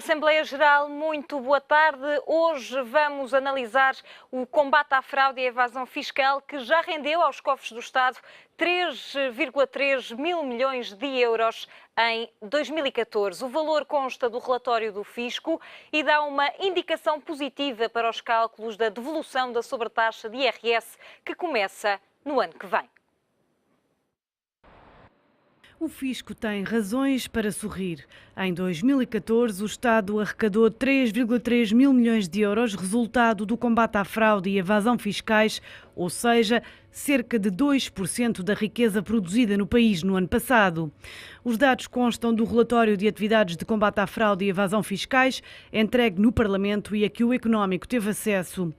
Assembleia Geral, muito boa tarde. Hoje vamos analisar o combate à fraude e à evasão fiscal que já rendeu aos cofres do Estado 3,3 mil milhões de euros em 2014. O valor consta do relatório do Fisco e dá uma indicação positiva para os cálculos da devolução da sobretaxa de IRS que começa no ano que vem. O Fisco tem razões para sorrir. Em 2014, o Estado arrecadou 3,3 mil milhões de euros, resultado do combate à fraude e evasão fiscais, ou seja, cerca de 2% da riqueza produzida no país no ano passado. Os dados constam do relatório de atividades de combate à fraude e evasão fiscais, entregue no Parlamento e a que o Económico teve acesso.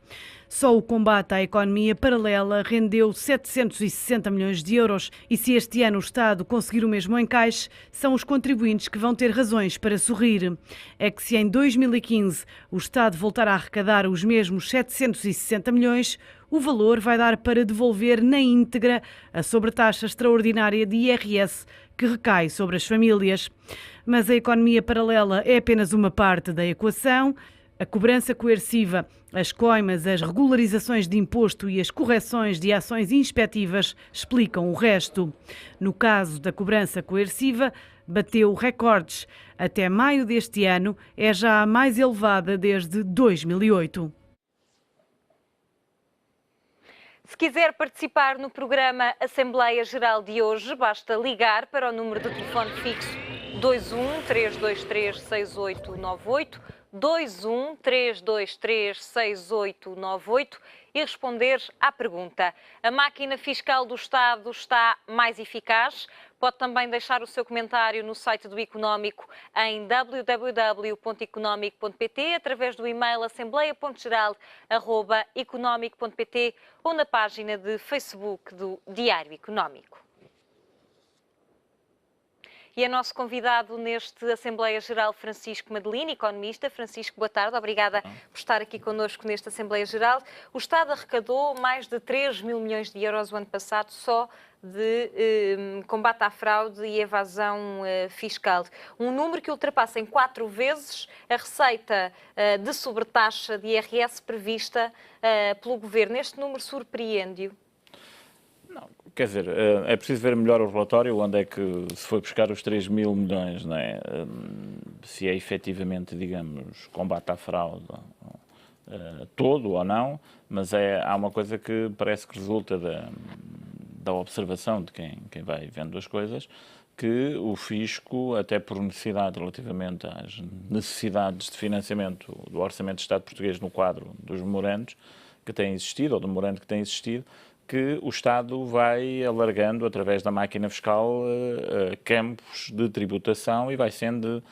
Só o combate à economia paralela rendeu 760 milhões de euros e se este ano o Estado conseguir o mesmo encaixe, são os contribuintes que vão ter razões para sorrir. É que se em 2015 o Estado voltar a arrecadar os mesmos 760 milhões, o valor vai dar para devolver na íntegra a sobretaxa extraordinária de IRS que recai sobre as famílias. Mas a economia paralela é apenas uma parte da equação. A cobrança coerciva, as coimas, as regularizações de imposto e as correções de ações inspectivas explicam o resto. No caso da cobrança coerciva, bateu recordes. Até maio deste ano é já a mais elevada desde 2008. Se quiser participar no programa Assembleia Geral de hoje, basta ligar para o número de telefone fixo 21 323 6898, 21 323 6898 e responder à pergunta: a máquina fiscal do Estado está mais eficaz? Pode também deixar o seu comentário no site do Económico em www.economico.pt, através do e-mail assembleia.geral@economico.pt ou na página de Facebook do Diário Económico. E é nosso convidado neste Assembleia Geral Francisco Madelini, economista. Francisco, boa tarde. Obrigada por estar aqui connosco neste Assembleia Geral. O Estado arrecadou mais de 3 mil milhões de euros o ano passado só de combate à fraude e evasão fiscal. Um número que ultrapassa em 4 vezes a receita de sobretaxa de IRS prevista pelo Governo. Este número surpreende-o? Não, quer dizer, é preciso ver melhor o relatório, onde é que se foi buscar os 3 mil milhões, não é? Se é efetivamente, digamos, combate à fraude todo ou não, mas há uma coisa que parece que resulta da observação de quem vai vendo as coisas, que o Fisco, até por necessidade relativamente às necessidades de financiamento do Orçamento de Estado português no quadro dos memorandos que têm existido, ou do memorando que tem existido, que o Estado vai alargando, através da máquina fiscal, campos de tributação e vai sendo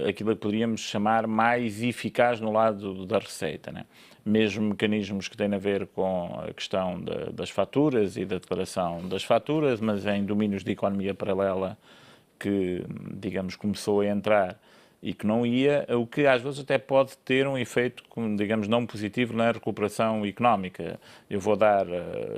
aquilo que poderíamos chamar mais eficaz no lado da receita, né? Mesmo mecanismos que têm a ver com a questão das faturas e da declaração das faturas, mas em domínios de economia paralela que, digamos, começou a entrar e que não ia, o que às vezes até pode ter um efeito, digamos, não positivo na recuperação económica. Eu vou dar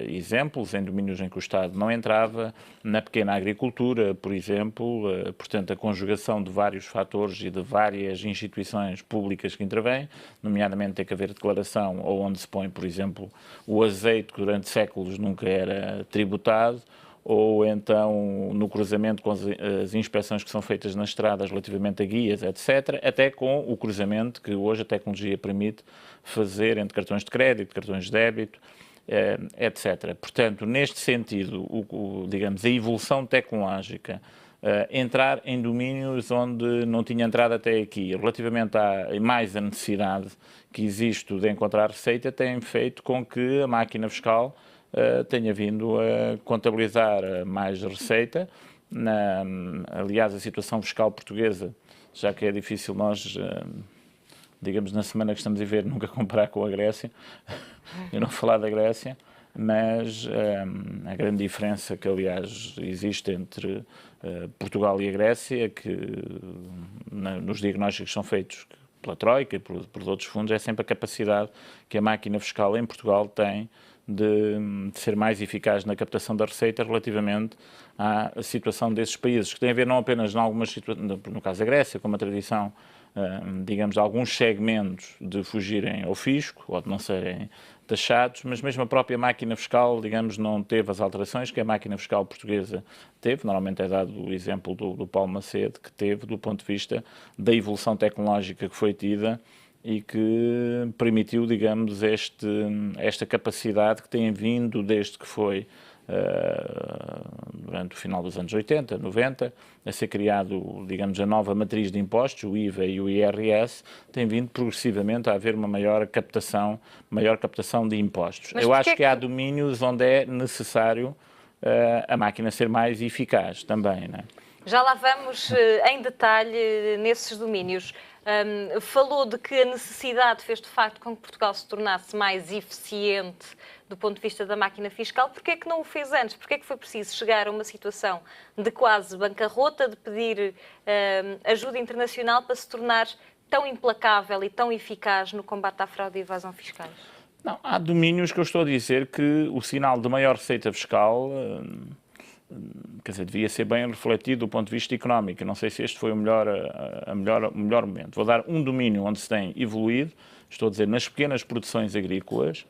exemplos em domínios em que o Estado não entrava, na pequena agricultura, por exemplo, portanto, a conjugação de vários fatores e de várias instituições públicas que intervêm, nomeadamente tem que haver declaração ou onde se põe, por exemplo, o azeite que durante séculos nunca era tributado, ou então no cruzamento com as inspeções que são feitas nas estradas relativamente a guias, etc., até com o cruzamento que hoje a tecnologia permite fazer entre cartões de crédito, cartões de débito, etc. Portanto, neste sentido, digamos, a evolução tecnológica, entrar em domínios onde não tinha entrado até aqui, relativamente a necessidade que existe de encontrar receita, tem feito com que a máquina fiscal tenha vindo a contabilizar mais receita. Aliás, a situação fiscal portuguesa, já que é difícil nós, digamos, na semana que estamos a ver, nunca comparar com a Grécia, eu não falar da Grécia, mas a grande diferença que, aliás, existe entre Portugal e a Grécia, é que nos diagnósticos que são feitos pela Troika e por outros fundos, é sempre a capacidade que a máquina fiscal em Portugal tem de ser mais eficaz na captação da receita relativamente à situação desses países, que tem a ver não apenas em algumas situações, no caso da Grécia, com uma tradição, digamos, de alguns segmentos de fugirem ao fisco ou de não serem taxados, mas mesmo a própria máquina fiscal, digamos, não teve as alterações que a máquina fiscal portuguesa teve. Normalmente é dado o exemplo do Paulo Macedo, que teve, do ponto de vista da evolução tecnológica que foi tida e que permitiu, digamos, esta capacidade que tem vindo desde que foi, durante o final dos anos 80, 90, a ser criado, digamos, a nova matriz de impostos, o IVA e o IRS, tem vindo progressivamente a haver uma maior captação de impostos. Mas eu acho que há domínios onde é necessário a máquina ser mais eficaz também, não é? Já lá vamos em detalhe nesses domínios. Falou de que a necessidade fez de facto com que Portugal se tornasse mais eficiente do ponto de vista da máquina fiscal. Porquê é que não o fez antes? Porquê é que foi preciso chegar a uma situação de quase bancarrota, de pedir ajuda internacional para se tornar tão implacável e tão eficaz no combate à fraude e evasão fiscais? Não, há domínios que eu estou a dizer que o sinal de maior receita fiscal, quer dizer, devia ser bem refletido do ponto de vista económico. Não sei se este foi o melhor momento. Vou dar um domínio onde se tem evoluído, estou a dizer, nas pequenas produções agrícolas,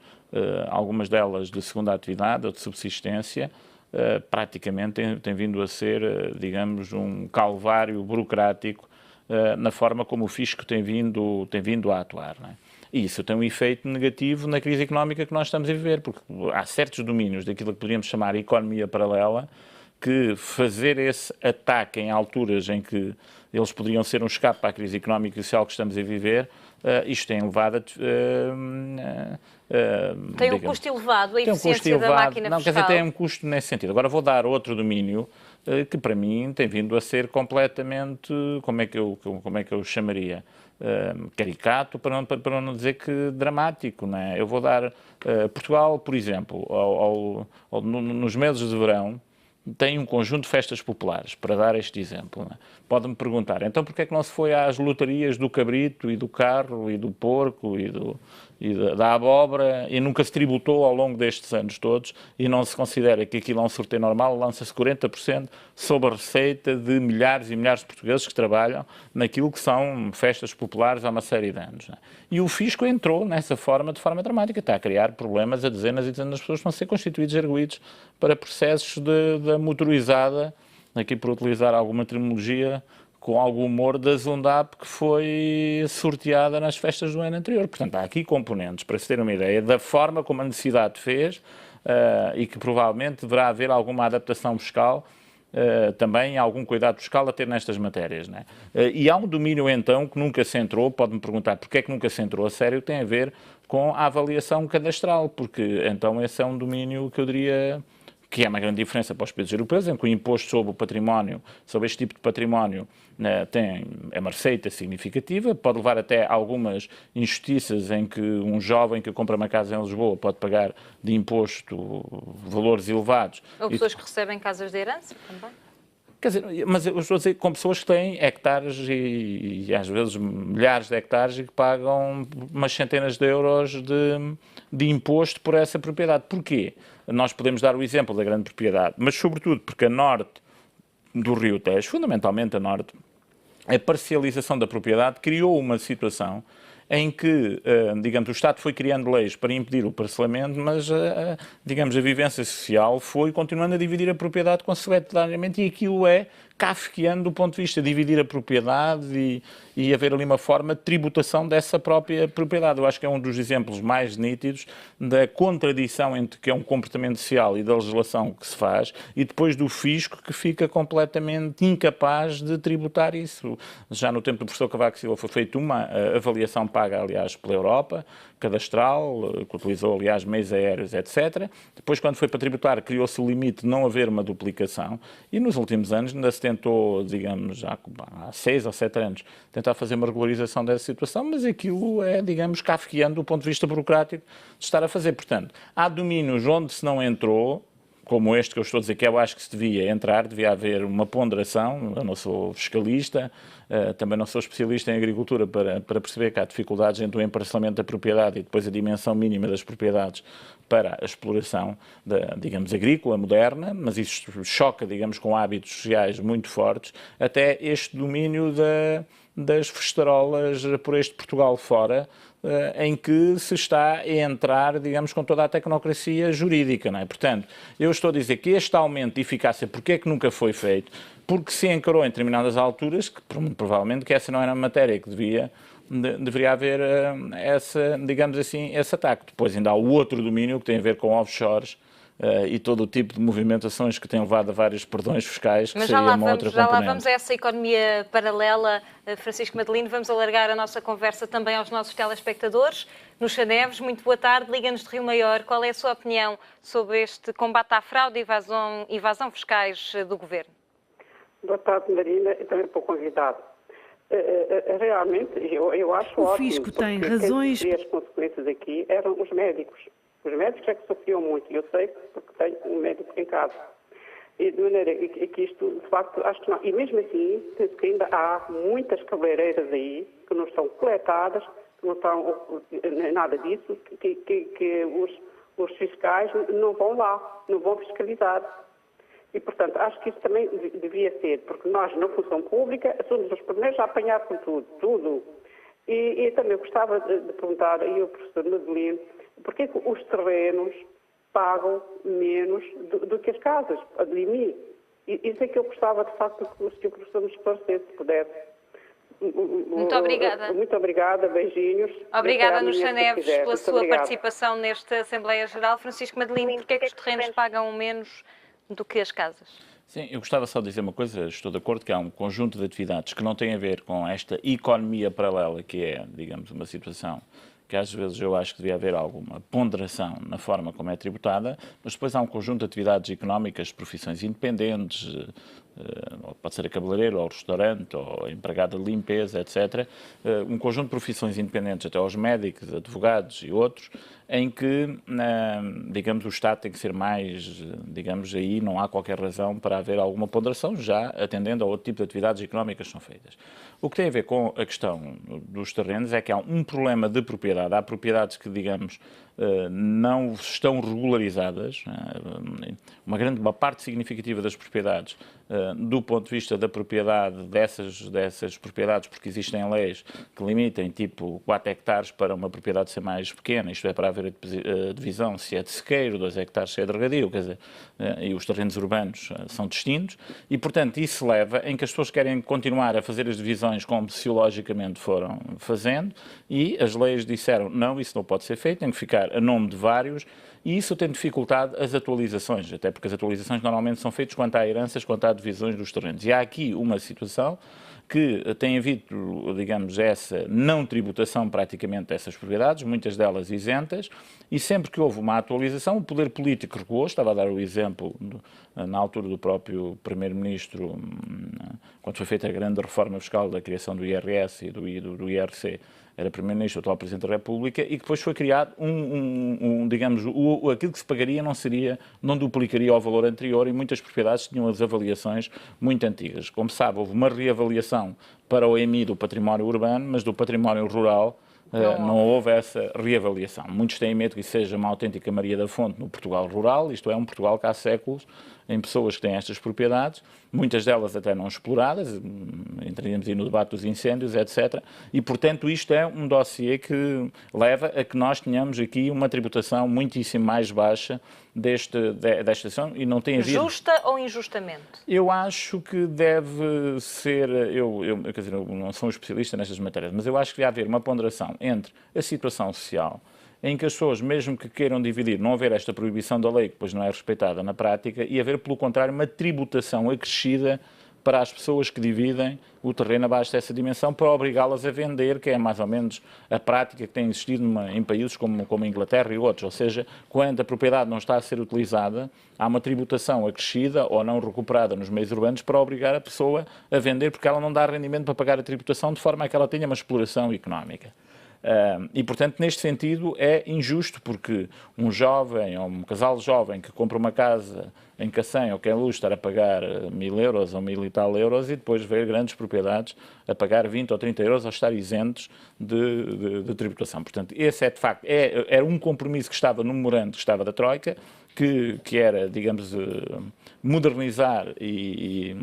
algumas delas de segunda atividade ou de subsistência, praticamente tem vindo a ser, digamos, um calvário burocrático na forma como o fisco tem vindo a atuar, não é? E isso tem um efeito negativo na crise económica que nós estamos a viver, porque há certos domínios daquilo que poderíamos chamar de economia paralela, que fazer esse ataque em alturas em que eles poderiam ser um escape para a crise económica e social que estamos a viver, isto tem levado a... tem um custo elevado, a eficiência da máquina fiscal. Não, quer dizer, tem um custo nesse sentido. Agora vou dar outro domínio que para mim tem vindo a ser completamente, como é que eu chamaria? Caricato, para não dizer que dramático, não é? Eu vou dar Portugal, por exemplo, nos meses de verão, tem um conjunto de festas populares, para dar este exemplo. Não é? Pode-me perguntar, então porquê é que não se foi às lotarias do cabrito e do carro e do porco e da abóbora e nunca se tributou ao longo destes anos todos e não se considera que aquilo é um sorteio normal, lança-se 40% sobre a receita de milhares e milhares de portugueses que trabalham naquilo que são festas populares há uma série de anos. Não é? E o fisco entrou nessa forma de forma dramática, está a criar problemas a dezenas e dezenas de pessoas que vão ser constituídos arguidos para processos da motorizada, aqui por utilizar alguma terminologia com algum humor, da Zundap que foi sorteada nas festas do ano anterior. Portanto, há aqui componentes, para se ter uma ideia, da forma como a necessidade fez e que provavelmente deverá haver alguma adaptação fiscal, também algum cuidado fiscal a ter nestas matérias. Não é? E há um domínio, então, que nunca se entrou, pode-me perguntar porquê é que nunca se entrou a sério, tem a ver com a avaliação cadastral, porque então esse é um domínio que eu diria que é uma grande diferença para os países europeus, em que o imposto sobre o património, sobre este tipo de património, é uma receita significativa, pode levar até a algumas injustiças em que um jovem que compra uma casa em Lisboa pode pagar de imposto valores elevados. Ou pessoas que recebem casas de herança também. Quer dizer, mas eu estou a dizer com pessoas que têm hectares e às vezes milhares de hectares e que pagam umas centenas de euros de imposto por essa propriedade. Porquê? Nós podemos dar o exemplo da grande propriedade, mas sobretudo porque a norte do Rio Tejo, fundamentalmente a norte, a parcialização da propriedade criou uma situação em que, digamos, o Estado foi criando leis para impedir o parcelamento, mas, digamos, a vivência social foi continuando a dividir a propriedade consuetudinariamente e aquilo é kafkiano do ponto de vista de dividir a propriedade e haver ali uma forma de tributação dessa própria propriedade. Eu acho que é um dos exemplos mais nítidos da contradição entre que é um comportamento social e da legislação que se faz e depois do fisco que fica completamente incapaz de tributar isso. Já no tempo do professor Cavaco Silva foi feita uma avaliação paga, aliás, pela Europa, cadastral, que utilizou, aliás, meios aéreos, etc. Depois, quando foi para tributar, criou-se o limite de não haver uma duplicação e nos últimos anos ainda se tentou, digamos, há 6 ou 7 anos, tentar fazer uma regularização dessa situação, mas aquilo é, digamos, kafkiano do ponto de vista burocrático de estar a fazer. Portanto, há domínios onde se não entrou, como este que eu estou a dizer, que eu acho que se devia haver uma ponderação. Eu não sou fiscalista, também não sou especialista em agricultura para perceber que há dificuldades entre o emparcelamento da propriedade e depois a dimensão mínima das propriedades para a exploração, digamos, agrícola, moderna, mas isso choca, digamos, com hábitos sociais muito fortes, até este domínio das festarolas por este Portugal fora, em que se está a entrar, digamos, com toda a tecnocracia jurídica, não é? Portanto, eu estou a dizer que este aumento de eficácia, porque é que nunca foi feito? Porque se encarou em determinadas alturas, que provavelmente que essa não era a matéria que deveria haver digamos assim, esse ataque. Depois ainda há o outro domínio que tem a ver com offshores, e todo o tipo de movimentações que têm levado a vários perdões fiscais, que Mas seria uma outra já lá componente. vamos a essa economia paralela, Francisco Madelino. Vamos alargar a nossa conversa também aos nossos telespectadores. No Chaneves, muito boa tarde, liga-nos de Rio Maior. Qual é a sua opinião sobre este combate à fraude e evasão fiscais do Governo? Boa tarde, Marina, e também para o convidado. Realmente, eu acho ótimo. O fisco tem razões. Quem as consequências aqui eram os médicos. Os médicos é que sofriam muito, e eu sei porque tenho um médico em casa. E de maneira que isto, de facto, acho que não. E mesmo assim, penso que ainda há muitas cabeleireiras aí que não estão coletadas, que não estão nada disso, que os fiscais não vão lá, não vão fiscalizar. E, portanto, acho que isso também devia ser, porque nós, na função pública, somos os primeiros a apanhar com tudo. E também gostava de perguntar aí ao professor Madelino, porque é que os terrenos pagam menos do que as casas, de mim? Isso é que eu gostava, de facto, que o professor me esclarecesse, se pudesse. Muito obrigada. Muito obrigada, beijinhos. Obrigada, no Chaneves, pela sua participação nesta Assembleia Geral. Francisco Madelino, porque é que os terrenos pagam menos do que as casas? Sim, eu gostava só de dizer uma coisa, estou de acordo que há um conjunto de atividades que não têm a ver com esta economia paralela, que é, digamos, uma situação que às vezes eu acho que devia haver alguma ponderação na forma como é tributada, mas depois há um conjunto de atividades económicas, profissões independentes, pode ser a cabeleireiro, ou restaurante, ou empregada de limpeza, etc. Um conjunto de profissões independentes, até aos médicos, advogados e outros, em que, digamos, o Estado tem que ser mais, digamos, aí não há qualquer razão para haver alguma ponderação, já atendendo a outro tipo de atividades económicas que são feitas. O que tem a ver com a questão dos terrenos é que há um problema de propriedade. Há propriedades que, digamos, não estão regularizadas. Uma parte significativa das propriedades, do ponto de vista da propriedade dessas propriedades, porque existem leis que limitem, tipo 4 hectares para uma propriedade ser mais pequena, isto é, para haver a divisão se é de sequeiro, 2 hectares se é de regadio, quer dizer, e os terrenos urbanos são distintos, e, portanto, isso leva em que as pessoas querem continuar a fazer as divisões como sociologicamente foram fazendo, e as leis disseram, não, isso não pode ser feito, tem que ficar a nome de vários, e isso tem dificultado as atualizações, até porque as atualizações normalmente são feitas quanto a heranças, quanto a divisões dos terrenos. E há aqui uma situação que tem havido, digamos, essa não tributação praticamente dessas propriedades, muitas delas isentas, e sempre que houve uma atualização, o poder político recuou. Estava a dar o exemplo na altura do próprio Primeiro-Ministro, quando foi feita a grande reforma fiscal da criação do IRS e do IRC, era Primeiro-Ministro, o atual Presidente da República, e que depois foi criado digamos, aquilo que se pagaria não duplicaria o valor anterior, e muitas propriedades tinham as avaliações muito antigas. Como sabe, houve uma reavaliação para o EMI do património urbano, mas do património rural não houve essa reavaliação. Muitos têm medo que isso seja uma autêntica Maria da Fonte no Portugal rural, isto é, um Portugal que há séculos, em pessoas que têm estas propriedades, muitas delas até não exploradas, entraríamos aí no debate dos incêndios, etc. E, portanto, isto é um dossiê que leva a que nós tenhamos aqui uma tributação muitíssimo mais baixa desta ação, e não tem havido... Justa ou injustamente? Eu acho que deve ser, quer dizer, eu não sou um especialista nestas matérias, mas eu acho que deve haver uma ponderação entre a situação social, em que as pessoas, mesmo que queiram dividir, não haver esta proibição da lei, que depois não é respeitada na prática, e haver, pelo contrário, uma tributação acrescida para as pessoas que dividem o terreno abaixo dessa dimensão, para obrigá-las a vender, que é mais ou menos a prática que tem existido em países como a Inglaterra e outros. Ou seja, quando a propriedade não está a ser utilizada, há uma tributação acrescida ou não recuperada nos meios urbanos para obrigar a pessoa a vender, porque ela não dá rendimento para pagar a tributação, de forma a que ela tenha uma exploração económica. E, portanto, neste sentido, é injusto, porque um jovem ou um casal jovem que compra uma casa em Cacém ou Queluz estar a pagar 1.000 euros ou 1.000 e tal euros e depois ver grandes propriedades a pagar 20 ou 30 euros ou estar isentos de tributação. Portanto, esse é, de facto, era um compromisso que estava no memorando que estava da Troika, que era, digamos, modernizar e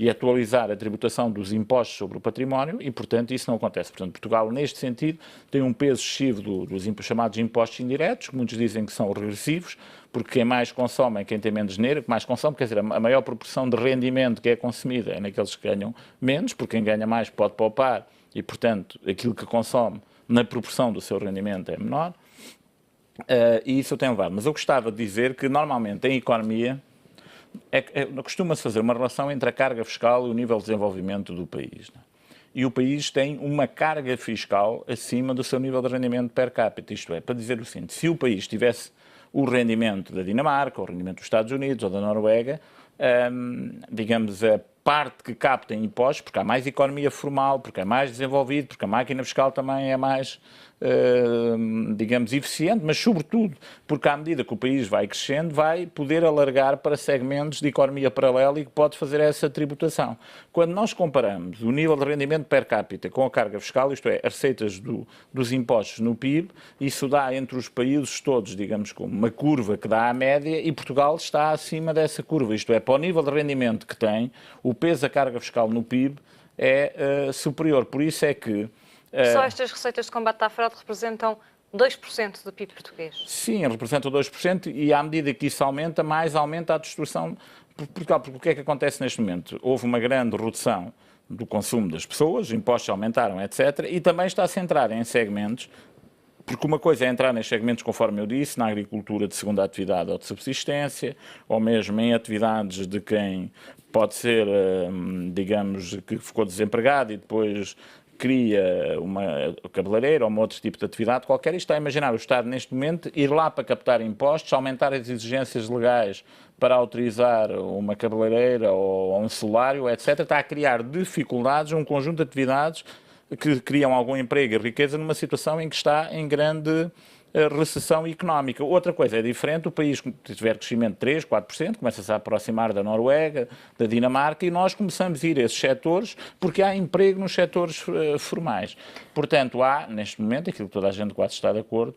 atualizar a tributação dos impostos sobre o património e, portanto, isso não acontece. Portanto, Portugal, neste sentido, tem um peso excessivo dos chamados impostos indiretos, que muitos dizem que são regressivos, porque quem mais consome é quem tem menos dinheiro, que mais consome, quer dizer, a maior proporção de rendimento que é consumida é naqueles que ganham menos, porque quem ganha mais pode poupar e, portanto, aquilo que consome na proporção do seu rendimento é menor. E isso eu tenho levado. Mas eu gostava de dizer que, normalmente, em economia, costuma-se fazer uma relação entre a carga fiscal e o nível de desenvolvimento do país. Não é? E o país tem uma carga fiscal acima do seu nível de rendimento per capita. Isto é, para dizer o seguinte, se o país tivesse o rendimento da Dinamarca, o rendimento dos Estados Unidos ou da Noruega, digamos, a parte que capta em impostos, porque há mais economia formal, porque é mais desenvolvido, porque a máquina fiscal também é mais, digamos, eficiente, mas sobretudo porque à medida que o país vai crescendo, vai poder alargar para segmentos de economia paralela e que pode fazer essa tributação. Quando nós comparamos o nível de rendimento per capita com a carga fiscal, isto é, as receitas dos impostos no PIB, isso dá entre os países todos, digamos, como uma curva que dá à média e Portugal está acima dessa curva, isto é, para o nível de rendimento que tem, o peso da carga fiscal no PIB é superior. Por isso é que... Só estas receitas de combate à fraude representam 2% do PIB português? Sim, representam 2% e à medida que isso aumenta, mais aumenta a distorção. Porque o que é que acontece neste momento? Houve uma grande redução do consumo das pessoas, os impostos aumentaram, etc. E também está a se entrar em segmentos, porque uma coisa é entrar nestes segmentos, conforme eu disse, na agricultura de segunda atividade ou de subsistência, ou mesmo em atividades de quem pode ser, digamos, que ficou desempregado e depois cria uma cabeleireira ou um outro tipo de atividade qualquer. Isto está a imaginar o Estado, neste momento, ir lá para captar impostos, aumentar as exigências legais para autorizar uma cabeleireira ou um solário, etc. Está a criar dificuldades, um conjunto de atividades que criam algum emprego e riqueza numa situação em que está em grande recessão económica. Outra coisa é diferente, o país tiver crescimento de 3, 4%, começa-se a aproximar da Noruega, da Dinamarca, e nós começamos a ir a esses setores porque há emprego nos setores formais. Portanto, há, neste momento, aquilo que toda a gente quase está de acordo,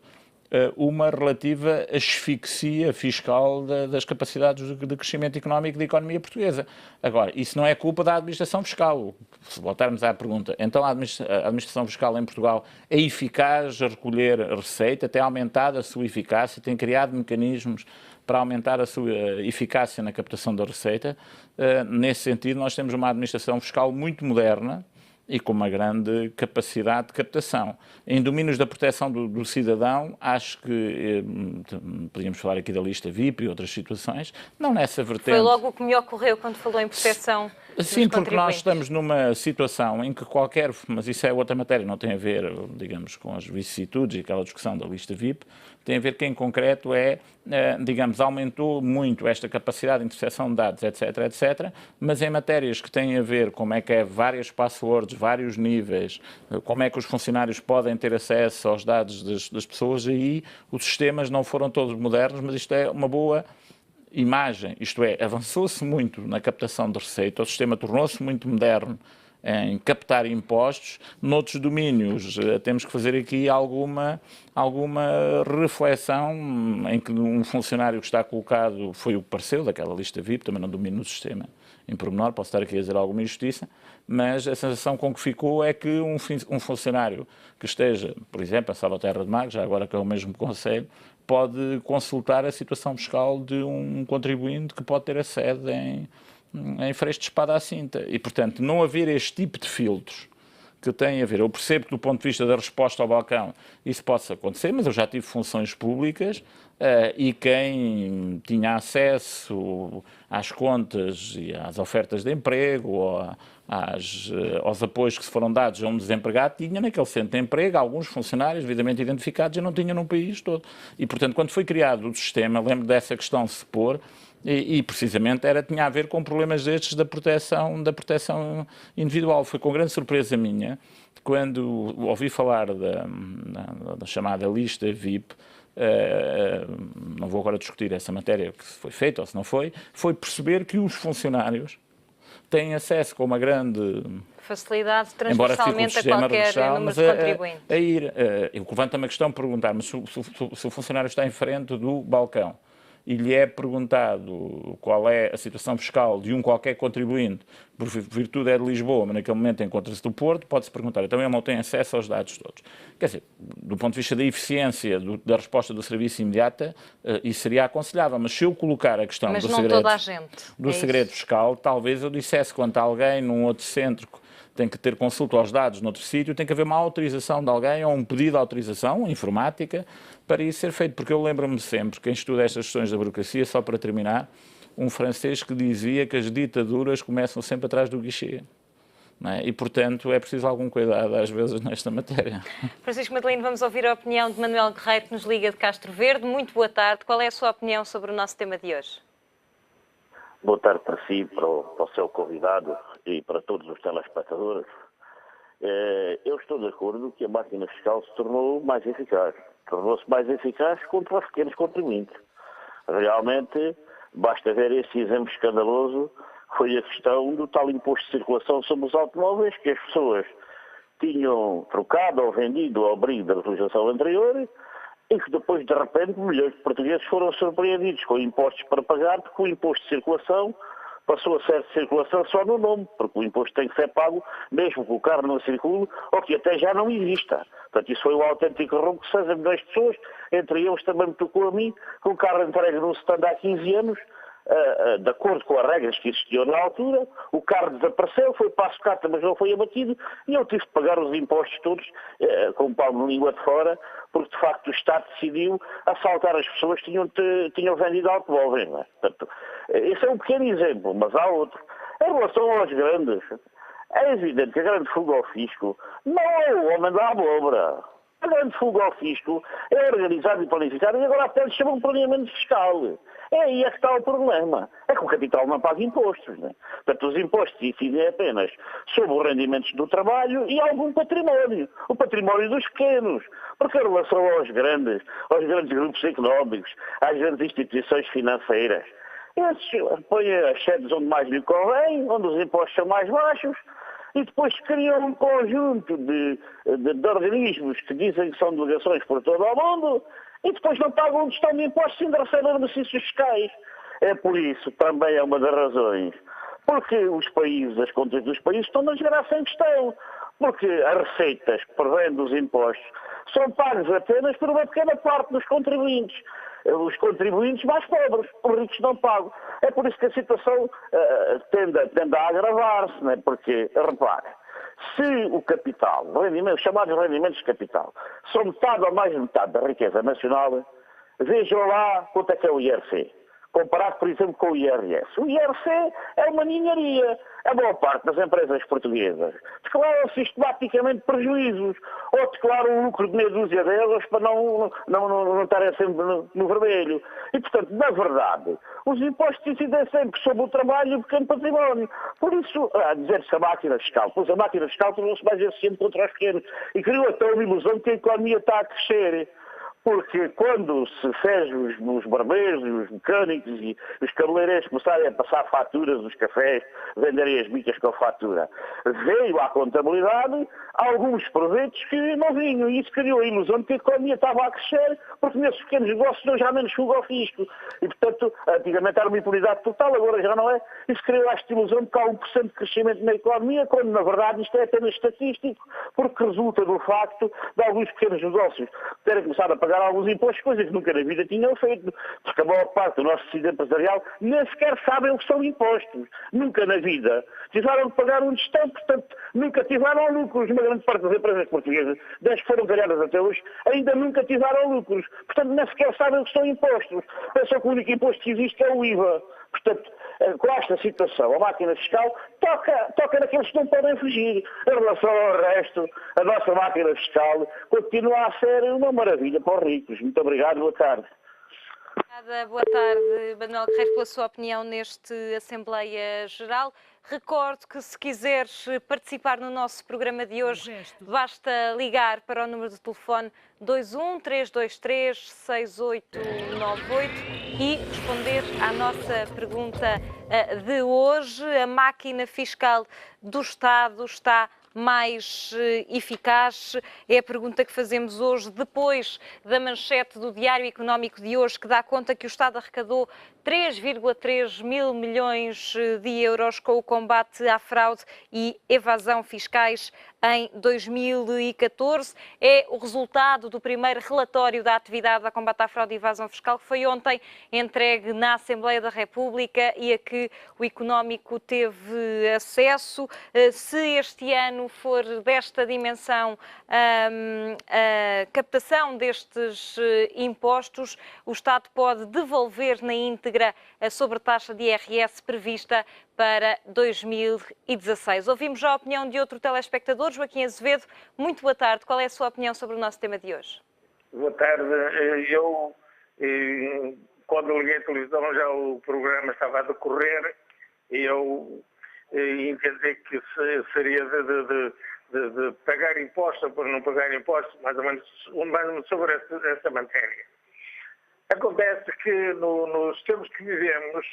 uma relativa asfixia fiscal das capacidades de crescimento económico da economia portuguesa. Agora, isso não é culpa da administração fiscal. Se voltarmos à pergunta, então a administração fiscal em Portugal é eficaz a recolher receita, tem aumentado a sua eficácia, tem criado mecanismos para aumentar a sua eficácia na captação da receita. Nesse sentido, nós temos uma administração fiscal muito moderna e com uma grande capacidade de captação. Em domínios da proteção do cidadão, acho que podíamos falar aqui da lista VIP e outras situações, não nessa vertente. Foi logo o que me ocorreu quando falou em proteção dos Sim, porque nós estamos numa situação em que mas isso é outra matéria, não tem a ver, digamos, com as vicissitudes e aquela discussão da lista VIP, tem a ver que em concreto digamos, aumentou muito esta capacidade de interseção de dados, etc, etc, mas em matérias que têm a ver como é que é várias passwords, vários níveis, como é que os funcionários podem ter acesso aos dados das pessoas, aí os sistemas não foram todos modernos, mas isto é uma boa imagem, isto é, avançou-se muito na captação de receita, o sistema tornou-se muito moderno em captar impostos. Noutros domínios temos que fazer aqui alguma reflexão em que um funcionário que está colocado, foi o que pareceu daquela lista VIP, também não domino o sistema em pormenor, posso estar aqui a dizer alguma injustiça, mas a sensação com que ficou é que um funcionário que esteja, por exemplo, em Salvaterra de Magos, já agora que é o mesmo conselho, pode consultar a situação fiscal de um contribuinte que pode ter a sede em Freixo de Espada à Cinta. E, portanto, não haver este tipo de filtros que têm a ver. Eu percebo que, do ponto de vista da resposta ao balcão, isso possa acontecer, mas eu já tive funções públicas e quem tinha acesso às contas e às ofertas de emprego ou aos apoios que se foram dados a um desempregado, tinha naquele centro de emprego alguns funcionários devidamente identificados e não tinha no país todo. E, portanto, quando foi criado o sistema, lembro dessa questão se pôr, E precisamente tinha a ver com problemas destes da proteção individual. Foi com grande surpresa minha quando ouvi falar da chamada lista VIP. Não vou agora discutir essa matéria, que se foi feita ou se não foi perceber que os funcionários têm acesso com uma grande facilidade transversalmente a qualquer número de contribuintes. Eu levanto-me a questão de perguntar-me se o funcionário está em frente do balcão e lhe é perguntado qual é a situação fiscal de qualquer contribuinte, por virtude é de Lisboa, mas naquele momento encontra-se do Porto, pode-se perguntar, então ele não tem acesso aos dados todos. Quer dizer, do ponto de vista da eficiência da resposta do serviço imediata, isso seria aconselhável, mas se eu colocar a questão do segredo fiscal, talvez eu dissesse quanto a alguém num outro centro tem que ter consulta aos dados noutro sítio, tem que haver uma autorização de alguém ou um pedido de autorização informática para isso ser feito. Porque eu lembro-me sempre, quem estuda estas questões da burocracia, só para terminar, um francês que dizia que as ditaduras começam sempre atrás do guichê. Não é? E, portanto, é preciso algum cuidado, às vezes, nesta matéria. Francisco Madelino, vamos ouvir a opinião de Manuel Guerreiro, que nos liga de Castro Verde. Muito boa tarde. Qual é a sua opinião sobre o nosso tema de hoje? Boa tarde para si, para o seu convidado e para todos os telespectadores. Eu estou de acordo que a máquina fiscal se tornou mais eficaz. Tornou-se mais eficaz contra os pequenos contribuintes. Realmente, basta ver esse exemplo escandaloso, foi a questão do tal imposto de circulação sobre os automóveis, que as pessoas tinham trocado ou vendido ao abrigo da legislação anterior, e que depois, de repente, milhões de portugueses foram surpreendidos com impostos para pagar, porque o imposto de circulação passou a ser de circulação só no nome, porque o imposto tem que ser pago mesmo que o carro não circule ou que até já não exista. Portanto, isso foi um autêntico roubo que 6 milhões de pessoas, entre eles também me tocou a mim, com o carro entregue no stand há 15 anos, de acordo com as regras que existiam na altura, o carro desapareceu, foi para a sucata, mas não foi abatido, e eu tive de pagar os impostos todos, com o palmo de língua de fora, porque de facto o Estado decidiu assaltar as pessoas que tinham vendido automóveis. Não é? Portanto, esse é um pequeno exemplo, mas há outro. Em relação aos grandes, é evidente que a grande fuga ao fisco não é o homem da abóbora. A grande fuga ao fisco é organizado e planificado, e agora até lhe chamam de planeamento fiscal. É aí é que está o problema. É que o capital não paga impostos. Né? Portanto, os impostos incidem apenas sobre os rendimentos do trabalho e algum património. O património dos pequenos. Porque em relação aos grandes grupos económicos, às grandes instituições financeiras, esses põem as sedes onde mais lhe convém, onde os impostos são mais baixos, e depois criam um conjunto de organismos que dizem que são delegações por todo o mundo, e depois não pagam onde estão de impostos e ainda recebem benefícios fiscais. É por isso, também é uma das razões, porque os países, as contas dos países estão na desgraça em questão, porque as receitas que provêm dos impostos são pagas apenas por uma pequena parte dos contribuintes. Os contribuintes mais pobres, os ricos não pagam. É por isso que a situação tende a agravar-se, não é? Porque, repare, se o capital, os chamados rendimentos de capital, são metade ou mais de metade da riqueza nacional, vejam lá quanto é que é o IRC. Comparado, por exemplo, com o IRS. O IRC é uma ninharia. A boa parte das empresas portuguesas declaram sistematicamente prejuízos ou declaram um lucro de meia dúzia de euros para não estarem sempre no vermelho. E, portanto, na verdade, os impostos incidem sempre sobre o trabalho e o pequeno património. Por isso, dizer-se a máquina fiscal, pois a máquina fiscal tornou-se mais eficiente contra os pequenos e criou até uma ilusão de que a economia está a crescer. Porque quando se fez os barbeiros, os mecânicos e os cabeleireiros começarem a passar faturas dos cafés, venderem as bicas com a fatura, veio à contabilidade alguns proveitos que não vinham. E isso criou a ilusão de que a economia estava a crescer, porque nesses pequenos negócios não já menos fuga ao fisco. E, portanto, antigamente era uma impunidade total, agora já não é. Isso criou esta ilusão de que há 1% de crescimento na economia, quando, na verdade, isto é apenas estatístico, porque resulta do facto de alguns pequenos negócios terem começado a pagar alguns impostos, coisas que nunca na vida tinham feito, porque a maior parte do nosso tecido empresarial nem sequer sabem o que são impostos. Nunca na vida tiveram de pagar onde estão, portanto, nunca tiveram lucros. Uma grande parte das empresas portuguesas, das que foram criadas até hoje, ainda nunca tiveram lucros. Portanto, nem sequer sabem o que são impostos. Pensam que o único imposto que existe é o IVA. Portanto, com esta situação, a máquina fiscal toca naqueles que não podem fugir. Em relação ao resto, a nossa máquina fiscal continua a ser uma maravilha para os ricos. Muito obrigado, boa tarde. Boa tarde, Manuel Guerreiro, pela sua opinião neste Assembleia Geral. Recordo que se quiseres participar no nosso programa de hoje, basta ligar para o número de telefone 21 323 6898 e responder à nossa pergunta de hoje. A máquina fiscal do Estado está mais eficaz? É a pergunta que fazemos hoje, depois da manchete do Diário Económico de hoje, que dá conta que o Estado arrecadou 3,3 mil milhões de euros com o combate à fraude e evasão fiscais em 2014. É o resultado do primeiro relatório da atividade da combate à fraude e evasão fiscal, que foi ontem entregue na Assembleia da República e a que o Económico teve acesso. Se este ano for desta dimensão a captação destes impostos, o Estado pode devolver na íntegra a sobretaxa de IRS prevista para 2016. Ouvimos já a opinião de outro telespectador, Joaquim Azevedo. Muito boa tarde. Qual é a sua opinião sobre o nosso tema de hoje? Boa tarde. Eu, quando liguei a televisão, já o programa estava a decorrer e eu entendi que seria de pagar impostos ou por não pagar impostos, mais ou menos sobre essa matéria. Acontece que nos tempos que vivemos,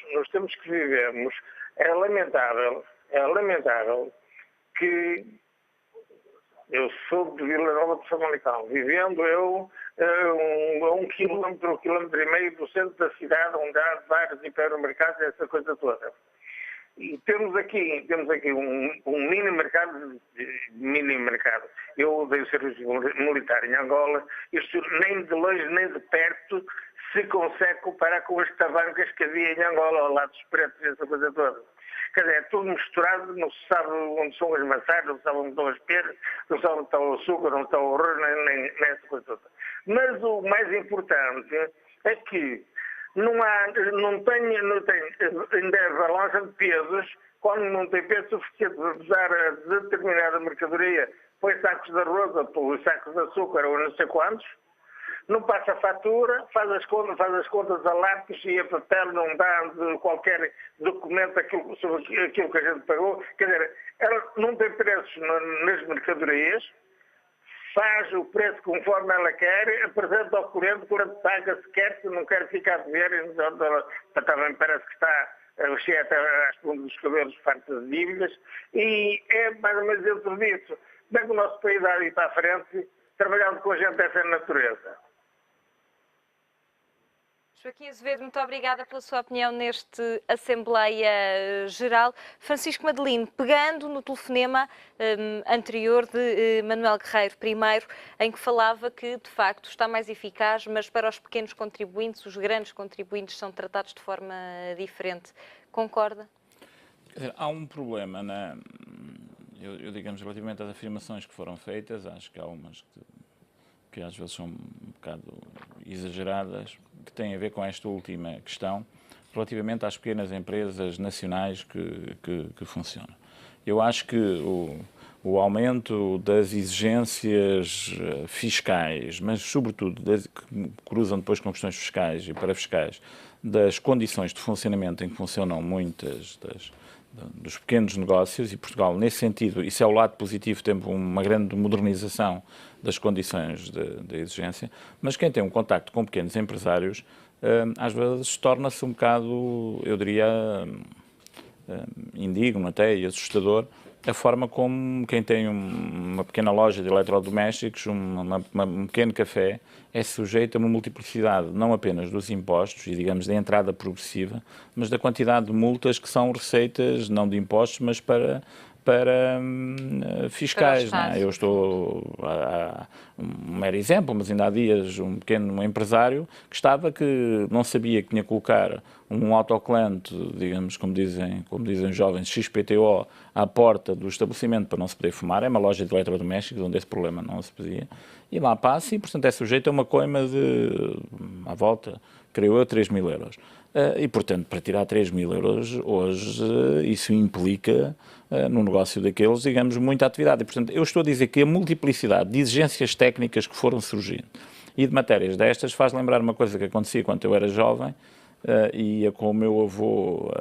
é lamentável que eu sou de Vila Nova de Famalicão, vivendo eu a 1 quilômetro e meio do centro da cidade, onde há vários hipermercados e essa coisa toda. E temos aqui um mini-mercado. Eu dei o serviço militar em Angola, isto nem de longe nem de perto se consegue comparar com as tavancas que havia em Angola, ao lado dos pretos e essa coisa toda. Quer dizer, é tudo misturado, não se sabe onde são as maçãs, não se sabe onde estão as peras, não se sabe onde está o açúcar, onde está o arroz, nem essa coisa toda. Mas o mais importante é que não tem ainda a balança de pesos, quando não tem peso suficiente para pesar a determinada mercadoria, põe sacos de arroz ou põe sacos de açúcar ou não sei quantos, não passa a fatura, faz as contas a lápis e a papel, não dá de qualquer documento sobre aquilo que a gente pagou. Quer dizer, ela não tem preços nas mercadorias, faz o preço conforme ela quer, apresenta ao cliente, o cliente paga se quer, se não quer ficar de ver, também parece que está cheio até às pontas dos cabelos, fartas de dívidas, e é mais ou menos dentro disso. Bem que o nosso país dá para a frente, trabalhando com gente dessa natureza. Joaquim Azevedo, muito obrigada pela sua opinião neste Assembleia Geral. Francisco Madelino, pegando no telefonema anterior de Manuel Guerreiro, primeiro, em que falava que, de facto, está mais eficaz, mas para os pequenos contribuintes, os grandes contribuintes são tratados de forma diferente. Concorda? Quer dizer, há um problema, digamos, relativamente às afirmações que foram feitas, acho que há umas que às vezes são um bocado exageradas, que têm a ver com esta última questão, relativamente às pequenas empresas nacionais que funcionam. Eu acho que o aumento das exigências fiscais, mas sobretudo que cruzam depois com questões fiscais e parafiscais, das condições de funcionamento em que funcionam muitas dos pequenos negócios, e Portugal, nesse sentido, isso é o lado positivo, tem uma grande modernização das condições de exigência, mas quem tem um contacto com pequenos empresários, às vezes torna-se um bocado, eu diria, indigno até e assustador, a forma como quem tem uma pequena loja de eletrodomésticos, um pequeno café, é sujeito a uma multiplicidade não apenas dos impostos e, digamos, da entrada progressiva, mas da quantidade de multas que são receitas, não de impostos, mas para fiscais. Não é? Eu estou, um mero exemplo, mas ainda há dias um pequeno empresário que não sabia que tinha que colocar um autocolante, digamos, como dizem jovens, XPTO, à porta do estabelecimento para não se poder fumar. É uma loja de eletrodomésticos onde esse problema não se pedia. E lá passa e, portanto, é sujeito a uma coima à volta, creio eu, 3 mil euros. E, portanto, para tirar 3 mil euros, hoje, isso implica, no negócio daqueles, digamos, muita atividade. E, portanto, eu estou a dizer que a multiplicidade de exigências técnicas que foram surgindo E de matérias destas faz lembrar uma coisa que acontecia quando eu era jovem, ia com o meu avô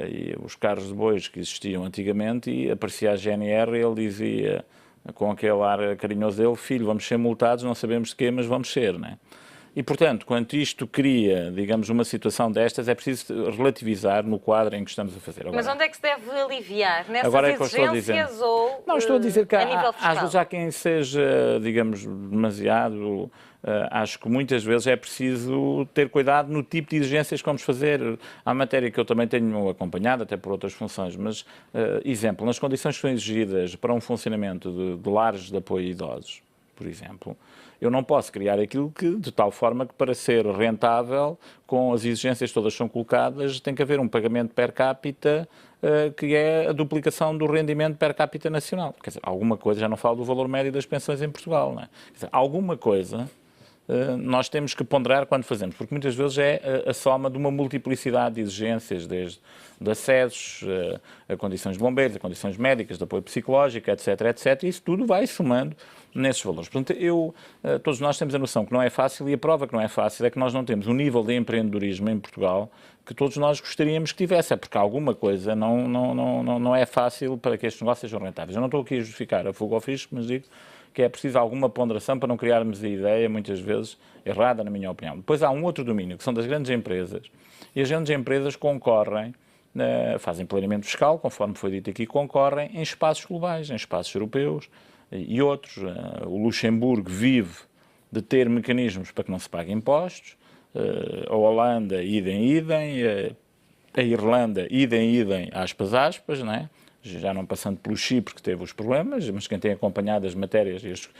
e os carros de bois que existiam antigamente e aparecia a GNR e ele dizia, com aquele ar carinhoso dele, filho, vamos ser multados, não sabemos de quê, mas vamos ser, não é? E, portanto, quando isto cria, digamos, uma situação destas, é preciso relativizar no quadro em que estamos a fazer. Agora, mas onde é que se deve aliviar? Nessas agora é que eu estou a dizer. exigências ou não, estou a dizer que a nível fiscal? às vezes há quem seja, digamos, demasiado... acho que muitas vezes é preciso ter cuidado no tipo de exigências que vamos fazer. Há matéria que eu também tenho acompanhado, até por outras funções, mas, exemplo, nas condições que são exigidas para um funcionamento de lares de apoio a idosos, por exemplo, eu não posso criar aquilo que, de tal forma que para ser rentável, com as exigências todas que são colocadas, tem que haver um pagamento per capita que é a duplicação do rendimento per capita nacional. Quer dizer, alguma coisa, já não falo do valor médio das pensões em Portugal, não é? Quer dizer, alguma coisa nós temos que ponderar quando fazemos, porque muitas vezes é a soma de uma multiplicidade de exigências, desde de acessos a condições de bombeiros, a condições médicas, de apoio psicológico, etc, etc, e isso tudo vai somando nesses valores. Portanto, todos nós temos a noção que não é fácil, e a prova que não é fácil é que nós não temos um nível de empreendedorismo em Portugal que todos nós gostaríamos que tivesse, porque alguma coisa não é fácil para que estes negócios sejam rentáveis. Eu não estou aqui a justificar a fuga ao fisco, mas digo que é preciso alguma ponderação para não criarmos a ideia, muitas vezes, errada, na minha opinião. Depois há um outro domínio, que são das grandes empresas, e as grandes empresas concorrem, fazem planeamento fiscal, conforme foi dito aqui, concorrem em espaços globais, em espaços europeus e outros. O Luxemburgo vive de ter mecanismos para que não se paguem impostos, a Holanda, idem, a Irlanda, idem, aspas, não é? Já não passando pelo Chipre, que teve os problemas, mas quem tem acompanhado as matérias,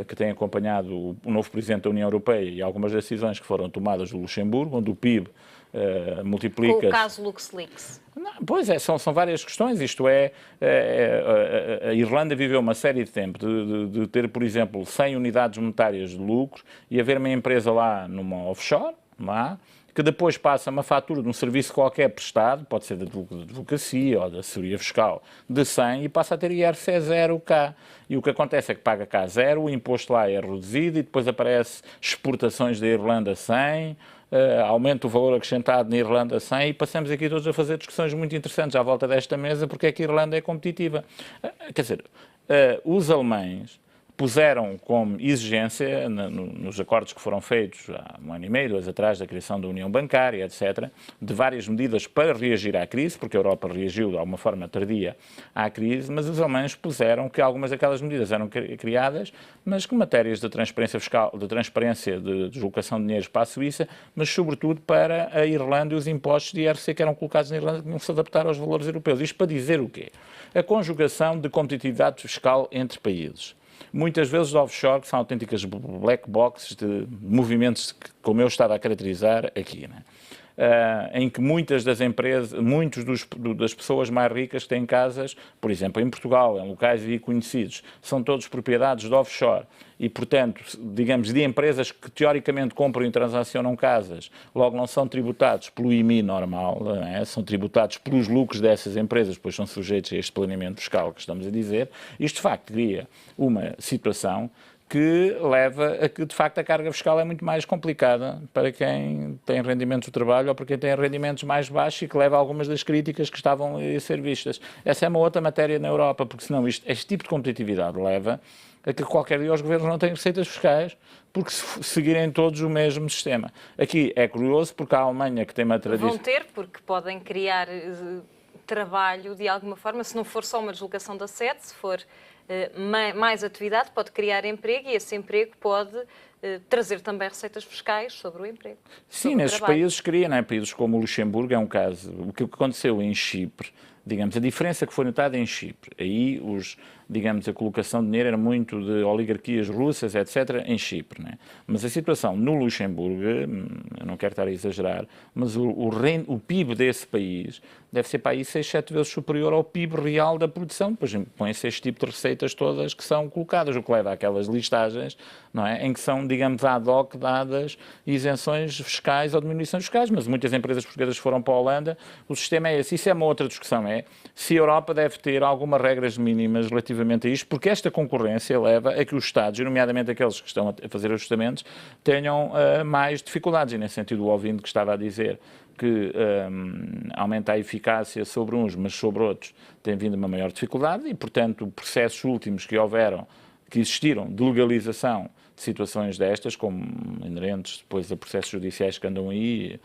que tem acompanhado o novo Presidente da União Europeia e algumas decisões que foram tomadas do Luxemburgo, onde o PIB multiplica... Com o caso LuxLeaks. Pois é, são várias questões. Isto a Irlanda viveu uma série de tempo de ter, por exemplo, 100 unidades monetárias de lucro e haver uma empresa lá numa offshore, lá, que depois passa uma fatura de um serviço qualquer prestado, pode ser de advocacia ou da assessoria fiscal, de 100 e passa a ter IRC 0 cá. E o que acontece é que paga cá 0, o imposto lá é reduzido e depois aparece exportações da Irlanda 100, aumenta o valor acrescentado na Irlanda 100 e passamos aqui todos a fazer discussões muito interessantes à volta desta mesa porque é que a Irlanda é competitiva. Quer dizer, os alemães puseram como exigência, nos acordos que foram feitos há 1 ano e meio, 2 atrás, da criação da União Bancária, etc., de várias medidas para reagir à crise, porque a Europa reagiu de alguma forma tardia à crise, mas os alemães puseram que algumas daquelas medidas eram criadas, mas que matérias de transparência fiscal, de transparência de deslocação de dinheiros para a Suíça, mas sobretudo para a Irlanda e os impostos de IRC que eram colocados na Irlanda que não se adaptaram aos valores europeus. Isto para dizer o quê? A conjugação de competitividade fiscal entre países. Muitas vezes de offshore, que são autênticas black boxes de movimentos que, como eu estava a caracterizar aqui, né? Em que muitas das empresas, das pessoas mais ricas que têm casas, por exemplo, em Portugal, em locais aí conhecidos, são todos propriedades de offshore e, portanto, digamos, de empresas que teoricamente compram e transacionam casas, logo não são tributados pelo IMI normal, não é? São tributados pelos lucros dessas empresas, pois são sujeitos a este planeamento fiscal que estamos a dizer. Isto, de facto, cria uma situação que leva a que, de facto, a carga fiscal é muito mais complicada para quem tem rendimentos do trabalho ou para quem tem rendimentos mais baixos e que leva a algumas das críticas que estavam a ser vistas. Essa é uma outra matéria na Europa, porque senão este tipo de competitividade leva a que qualquer dia os governos não tenham receitas fiscais porque seguirem todos o mesmo sistema. Aqui é curioso porque a Alemanha, que tem uma tradição... Vão ter, porque podem criar trabalho de alguma forma, se não for só uma deslocação da sede, se for mais atividade, pode criar emprego e esse emprego pode trazer também receitas fiscais sobre o emprego. Sim, nesses países cria, não é? Países como o Luxemburgo é um caso. O que aconteceu em Chipre, digamos, a diferença que foi notada em Chipre, aí digamos, a colocação de dinheiro era muito de oligarquias russas, etc., em Chipre, né? Mas a situação no Luxemburgo, eu não quero estar a exagerar, mas o PIB desse país deve ser para aí 6, 7 vezes superior ao PIB real da produção, pois põem-se este tipo de receitas todas que são colocadas, o que leva àquelas listagens, não é? Em que são, digamos, ad hoc dadas isenções fiscais ou diminuições fiscais, mas muitas empresas portuguesas foram para a Holanda, o sistema é esse. Isso é uma outra discussão, é se a Europa deve ter algumas regras mínimas relativamente relativamente a isto, porque esta concorrência leva a que os Estados, e nomeadamente aqueles que estão a fazer ajustamentos, tenham mais dificuldades. E nesse sentido, o ouvinte que estava a dizer que aumenta a eficácia sobre uns, mas sobre outros tem vindo uma maior dificuldade e, portanto, processos últimos que existiram de legalização de situações destas, como inerentes depois a processos judiciais que andam aí,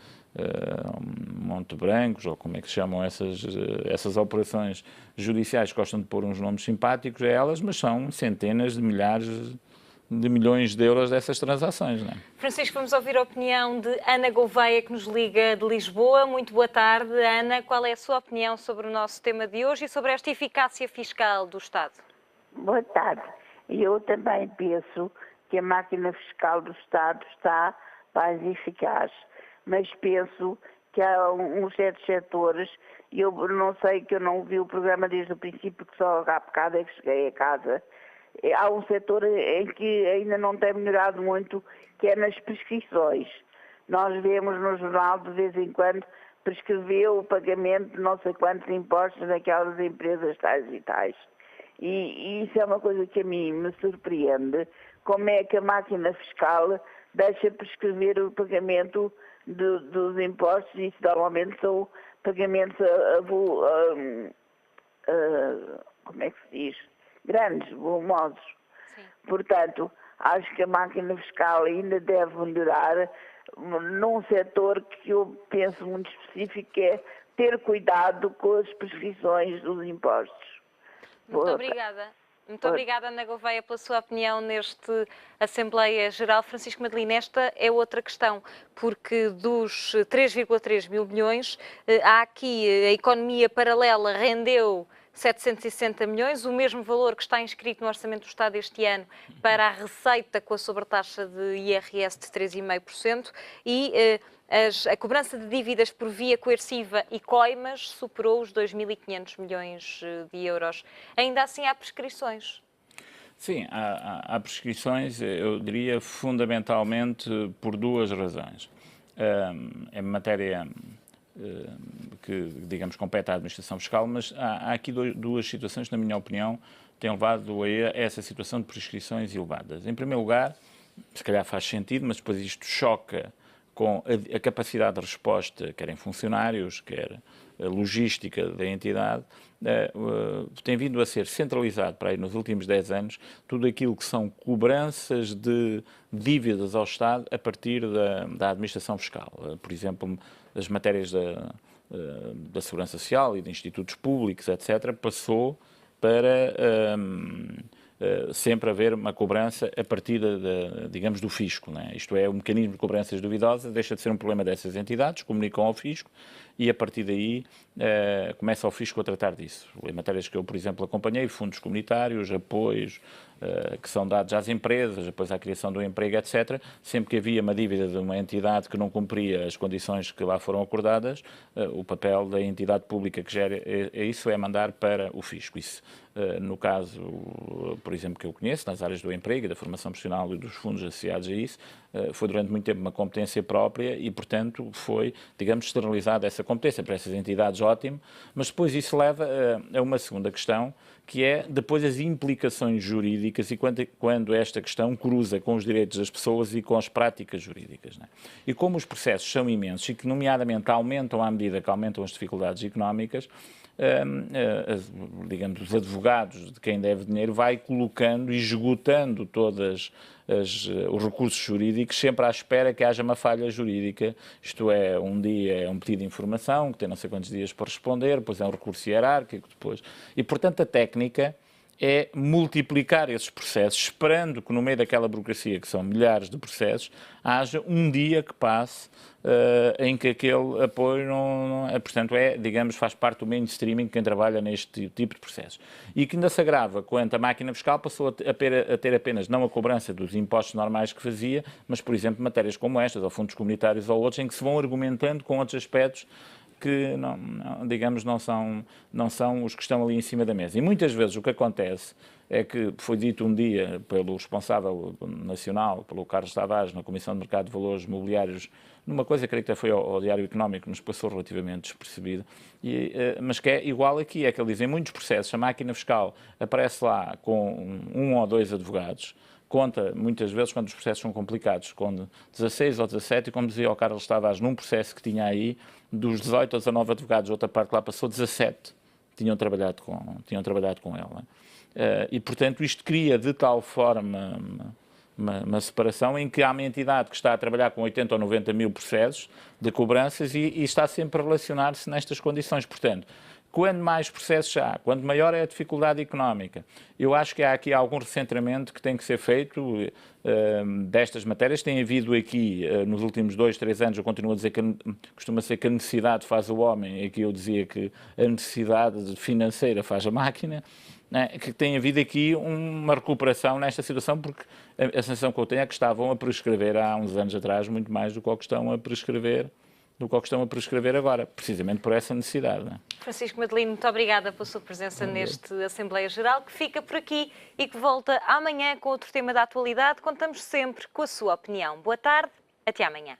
Monte Brancos, ou como é que se chamam essas operações judiciais, gostam de pôr uns nomes simpáticos a elas, mas são centenas de milhares de milhões de euros dessas transações, não é? Francisco, vamos ouvir a opinião de Ana Gouveia, que nos liga de Lisboa. Muito boa tarde, Ana. Qual é a sua opinião sobre o nosso tema de hoje e sobre esta eficácia fiscal do Estado? Boa tarde. Eu também penso que a máquina fiscal do Estado está mais eficaz, mas penso que há uns certos setores, e eu não sei, que eu não vi o programa desde o princípio, que só há bocado é que cheguei a casa. Há um setor em que ainda não tem melhorado muito, que é nas prescrições. Nós vemos no jornal, de vez em quando, prescreveu o pagamento de não sei quantos impostos naquelas empresas tais e tais. E isso é uma coisa que a mim me surpreende, como é que a máquina fiscal deixa prescrever o pagamento dos impostos, e isso normalmente são pagamentos como é que se diz? Grandes, volumosos. Sim. Portanto, acho que a máquina fiscal ainda deve melhorar num setor que eu penso muito específico, que é ter cuidado com as prescrições dos impostos. Muito obrigada. Muito obrigada, Ana Gouveia, pela sua opinião neste Assembleia Geral. Francisco Madelino, esta é outra questão, porque dos 3,3 mil milhões, há aqui a economia paralela rendeu 760 milhões, o mesmo valor que está inscrito no Orçamento do Estado este ano para a receita com a sobretaxa de IRS de 3,5% e a cobrança de dívidas por via coerciva e coimas superou os 2.500 milhões de euros. Ainda assim há prescrições. Sim, há prescrições, eu diria, fundamentalmente por duas razões. É matéria que, digamos, compete à administração fiscal, mas há aqui duas situações que, na minha opinião, têm levado a essa situação de prescrições elevadas. Em primeiro lugar, se calhar faz sentido, mas depois isto choca com a capacidade de resposta, quer em funcionários, quer a logística da entidade, tem vindo a ser centralizado para aí nos últimos 10 anos tudo aquilo que são cobranças de dívidas ao Estado a partir da administração fiscal. Por exemplo, as matérias da Segurança Social e de institutos públicos, etc., passou para sempre haver uma cobrança a partir, digamos, do fisco, né? Isto é, o mecanismo de cobranças duvidosas deixa de ser um problema dessas entidades, comunicam ao fisco e a partir daí começa o fisco a tratar disso. Em matérias que eu, por exemplo, acompanhei, fundos comunitários, apoios que são dados às empresas, depois à criação do emprego, etc., sempre que havia uma dívida de uma entidade que não cumpria as condições que lá foram acordadas, o papel da entidade pública que gera isso é mandar para o fisco. Isso, no caso, por exemplo, que eu conheço, nas áreas do emprego, da formação profissional e dos fundos associados a isso, foi durante muito tempo uma competência própria e, portanto, foi, digamos, externalizada essa competência para essas entidades, ótimo, mas depois isso leva a uma segunda questão, que é depois as implicações jurídicas e quando esta questão cruza com os direitos das pessoas e com as práticas jurídicas, né? E como os processos são imensos e que, nomeadamente, aumentam à medida que aumentam as dificuldades económicas, digamos, os advogados de quem deve dinheiro vai colocando e esgotando todos os recursos jurídicos sempre à espera que haja uma falha jurídica. Isto é, um dia é um pedido de informação que tem não sei quantos dias para responder, depois é um recurso hierárquico, depois... E, portanto, a técnica é multiplicar esses processos, esperando que no meio daquela burocracia, que são milhares de processos, haja um dia que passe em que aquele apoio portanto, digamos, faz parte do mainstreaming de quem trabalha neste tipo de processos. E que ainda se agrava quando a máquina fiscal passou a ter apenas não a cobrança dos impostos normais que fazia, mas, por exemplo, matérias como estas, ou fundos comunitários ou outros, em que se vão argumentando com outros aspectos que, digamos, não são os que estão ali em cima da mesa. E muitas vezes o que acontece é que foi dito um dia pelo responsável nacional, pelo Carlos Tavares, na Comissão de Mercado de Valores Mobiliários, numa coisa que até foi ao Diário Económico, nos passou relativamente despercebido, mas que é igual aqui, é que ele diz, em muitos processos, a máquina fiscal aparece lá com 1 ou 2 advogados, conta, muitas vezes, quando os processos são complicados, com 16 ou 17, e como dizia o Carlos Tavares, num processo que tinha aí, dos 18 aos 19 advogados, outra parte lá passou, 17 tinham trabalhado com ele. Não é? E, portanto, isto cria de tal forma uma separação em que há uma entidade que está a trabalhar com 80 ou 90 mil processos de cobranças e está sempre a relacionar-se nestas condições. Portanto, quando mais processos há, quando maior é a dificuldade económica, eu acho que há aqui algum recentramento que tem que ser feito destas matérias. Tem havido aqui, nos últimos 2, 3 anos, eu continuo a dizer que costuma ser que a necessidade faz o homem, aqui eu dizia que a necessidade financeira faz a máquina, né? Que tem havido aqui uma recuperação nesta situação, porque a sensação que eu tenho é que estavam a prescrever há uns anos atrás muito mais do que o que estão a prescrever agora, precisamente por essa necessidade. Não é? Francisco Madelino, muito obrigada pela sua presença neste Assembleia Geral, que fica por aqui e que volta amanhã com outro tema da atualidade. Contamos sempre com a sua opinião. Boa tarde, até amanhã.